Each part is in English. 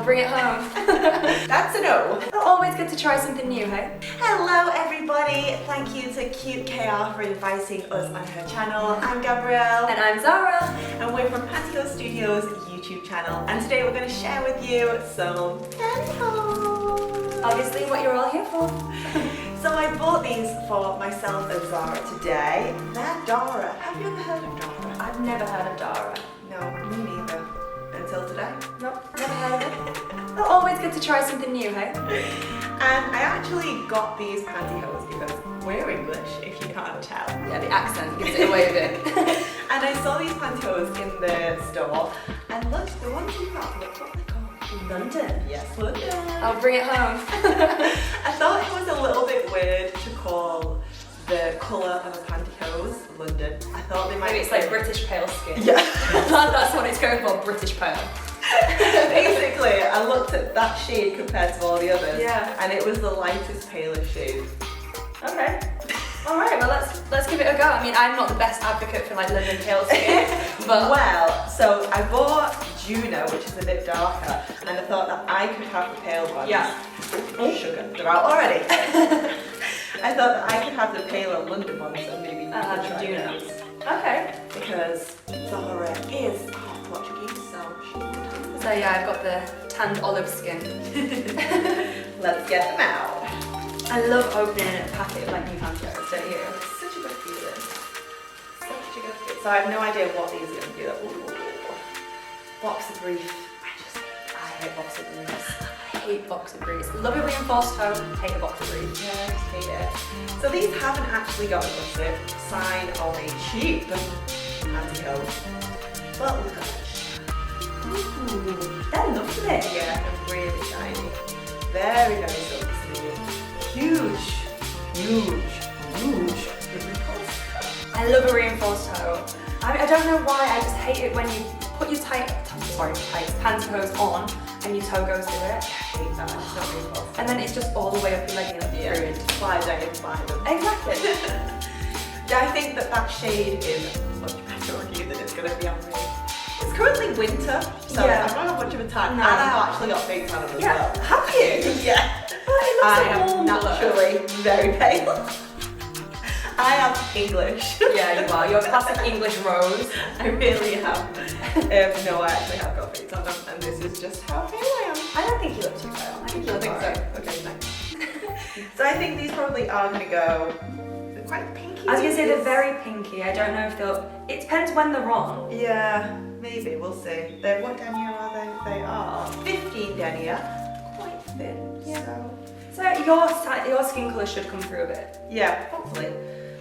bring it home. That's a no. Always good to try something new, hey? Hello everybody, thank you to Cute KR for inviting us on her channel. I'm Gabrielle. And I'm Zara. And we're from Panyo Studios YouTube channel. And today we're going to share with you some pantyhose. Obviously what you're all here for. So I bought these for myself and Zara today. They're Zara. Have you ever heard of Zara? I've never heard of Zara. No, me neither. Until today. Nope, never heard of it. Always good to try something new, hey? And I actually got these pantyhose because we're English, if you can't tell. Yeah, the accent gives it away a bit. And I saw these pantyhose in the store, and look, the ones we got, look what they're called. London. Yes, London. I'll bring it home. I thought it was a little bit weird to call the colour of a pantyhose London. I thought they might. Maybe it's like British pale skin. Yeah. That's what it's going for, British pale. Basically, I looked at that shade compared to all the others, Yeah. and it was the lightest, palest shade. Okay. All right. Well, let's give it a go. I mean, I'm not the best advocate for like London pale skin, but Well, so I bought Juno, which is a bit darker, and I thought that I could have the pale ones. Yeah. Oh, sugar, they're out already. I thought that I could have the paler London ones, and maybe you I'll could have try the Juno. those. Okay. Because Zara is half Portuguese, so she can. So yeah, I've got the tanned olive skin. Let's get them out. I love opening a packet of like new pantyhose, don't you? Such a good feeling. Such a good feeling. So I have no idea what these are going to be. Like, ooh, boxer brief. I hate boxer briefs. I hate boxer briefs. Love a reinforced toe, hate a boxer brief. Yeah, I just hate it. So these haven't actually got a gusset sign or a cheap pantyhose. But look at this. Ooh, they're lovely. Yeah, they're really shiny. Very, very silky smooth. Huge. I love a reinforced toe. I don't know why, I just hate it when you put your pantyhose on and your toe goes through it. I hate that. It's not reinforced. And then it's just all the way up your leg and Yeah. through it. Slide down inside them. Exactly. Yeah, I think that shade is much better on you than it's going to be on me. It's currently winter, so Yeah. I'm not on much of a tan. No. And I've actually got big tan as Yeah. well. Have you? Yeah. Oh, I it looks so am warm though. naturally very pale. I am English. Yeah, you are. You're a classic English rose. I really am. No, I actually have got big tan, and this is just how pale I am. I don't think you look too pale. I think you I look think so. alright. Okay, nice. So I think these probably are going to go. They're quite pinky. I was gonna say they're very pinky. I don't know if they'll. It depends when they're on. Yeah, maybe, we'll see. They're, what denier are they? They are 15 denier. Quite thin, So your skin colour should come through a bit. yeah, hopefully.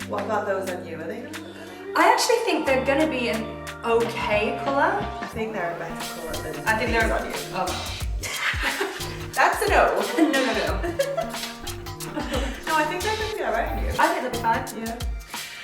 What about those on you? Are they gonna look I actually think they're gonna be an okay colour. I think they're a better colour than I think these they're on you. Oh. That's a no. No. No, I think they're going to be alright on you. I think they'll be fine. Yeah.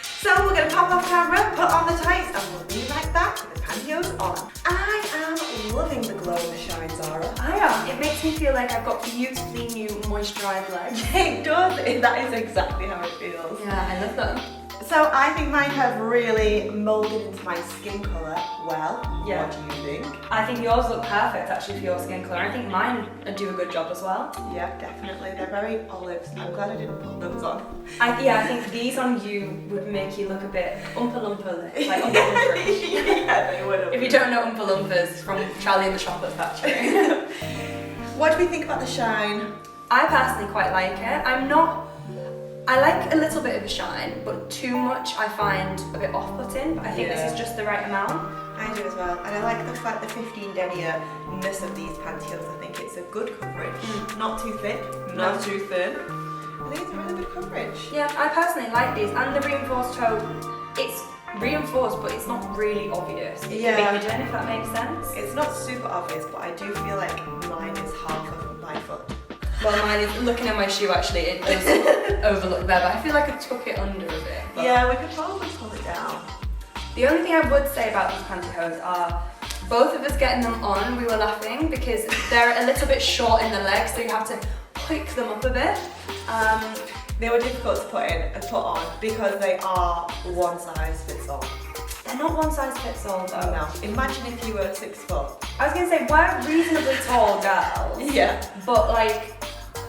So we're going to pop off camera, put on the tights, and we'll be right back with the pantyhose on. I am loving the glow and the shine, Zara. I am. It makes me feel like I've got beautifully new moisturised legs. It does. That is exactly how it feels. Yeah, I love them. So I think mine have really moulded into my skin colour well. Yeah. What do you think? I think yours look perfect actually for your skin colour. I think mine do a good job as well. Yeah, definitely. They're very olives. I'm glad I didn't put those on. I think these on you would make you look a bit oompa-loompa, like Oompa Loompa. Yeah, they would have. If you don't know Oompa Loompas from Charlie and the Chocolate Factory. What do we think about the shine? I personally quite like it. I like a little bit of a shine, but too much I find a bit off-putting, but I think this is just the right amount. I do as well, and I like the fact the 15 denier-ness of these pantyhose. I think it's a good coverage. Not too thick, not too thin. I think it's a really good coverage. Yeah, I personally like these, and the reinforced toe, it's reinforced, but it's not really obvious. It Yeah. can be hidden, if that makes sense. It's not super obvious, but I do feel like mine is half of my foot. Well, mine is, looking at my shoe actually, it does overlook there, but I feel like I took it under a bit. But Yeah, we could probably pull it down. the only thing I would say about these pantyhose are, both of us getting them on, we were laughing because they're a little bit short in the legs, so you have to pick them up a bit. They were difficult to put on because they are one size fits all. They're not one size fits all though. No. Imagine if you were 6 foot. I was gonna say, we're reasonably tall girls. Yeah. But like,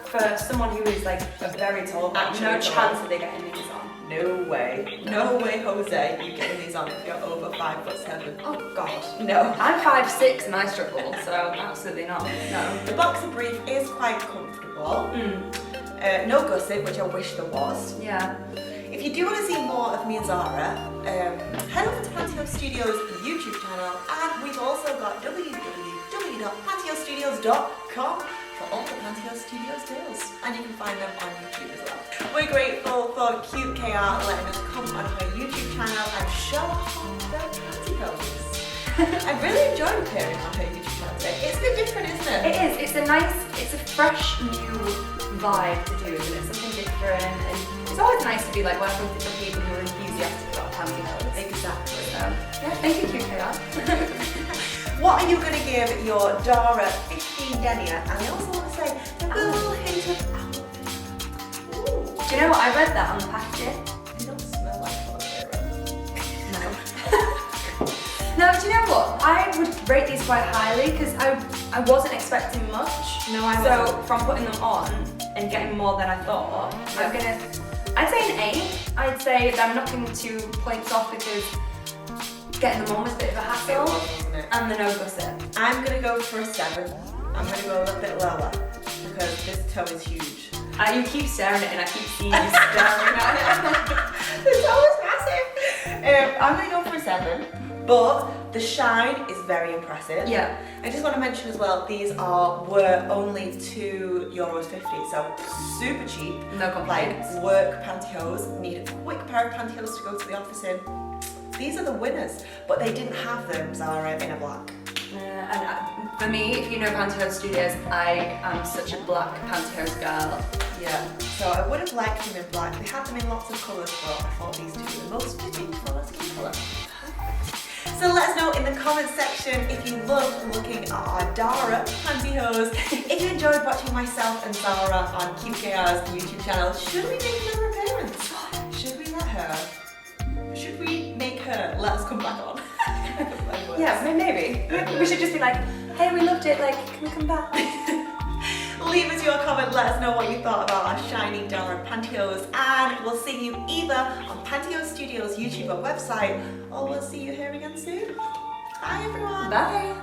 for someone who is like a very tall girl, Actually no tall. chance of they getting these on. No way. No way, Jose, you getting these on if you're over 5'7". Oh god. No. I'm 5'6" and I struggle, so absolutely not. No. The boxer brief is quite comfortable. No gusset, which I wish there was. Yeah. If you do want to see more of me and Zara, head over to Panyo Studios YouTube channel, and we've also got www.pantyhostudios.com for all the Panyo Studios deals, and you can find them on YouTube as well. We're grateful for Cute KR letting us come on her YouTube channel and show off their pantyhose. I really enjoyed appearing on her YouTube channel today. It's a bit different, isn't it? It is. It's a fresh new vibe to do, isn't it? Something different, and it's always nice to be like working with different people who are enthusiastic about pantyhose. Exactly. So, yeah, thank you, QKR. What are you going to give your Zara 15 denier? And I also want to say a little hint of apple. Ooh. Do you know what? I read that on the packaging. They don't smell like holiday No. No, do you know what? I would rate these quite highly because I wasn't expecting much. No, I So wasn't. from putting them on and getting more than I thought, I'd say an 8. I'd say that I'm knocking 2 points off because getting them on was a bit of a hassle. Wasn't it? And the no gusset. I'm going to go for a 7. I'm going to go a little bit lower because this toe is huge. You keep staring at it and I keep seeing you staring at it. The toe is massive. I'm going to go for a 7. But the shine is very impressive. Yeah. I just want to mention as well, these were only €2.50, so super cheap. No complaints. Like work pantyhose, need a quick pair of pantyhose to go to the office in. These are the winners, but they didn't have them, Zara, in a black. For me, if you know Panyo Studios, I am such a black pantyhose girl. Yeah, so I would have liked them in black. They had them in lots of colours, but I thought these two were the most fitting for our skin colour. So let us know in the comments section if you loved looking at our Zara pantyhose. If you enjoyed watching myself and Zara on QKR's YouTube channel, should we make another appearance? Should we make her let us come back on? Yeah, maybe. We should just be like, hey, we loved it, like, can we come back? Leave us your comment, let us know what you thought about our shiny Zara pantyhose, and we'll see you either on Panyo Studios YouTube or website, or we'll see you here again soon. Bye everyone! Bye!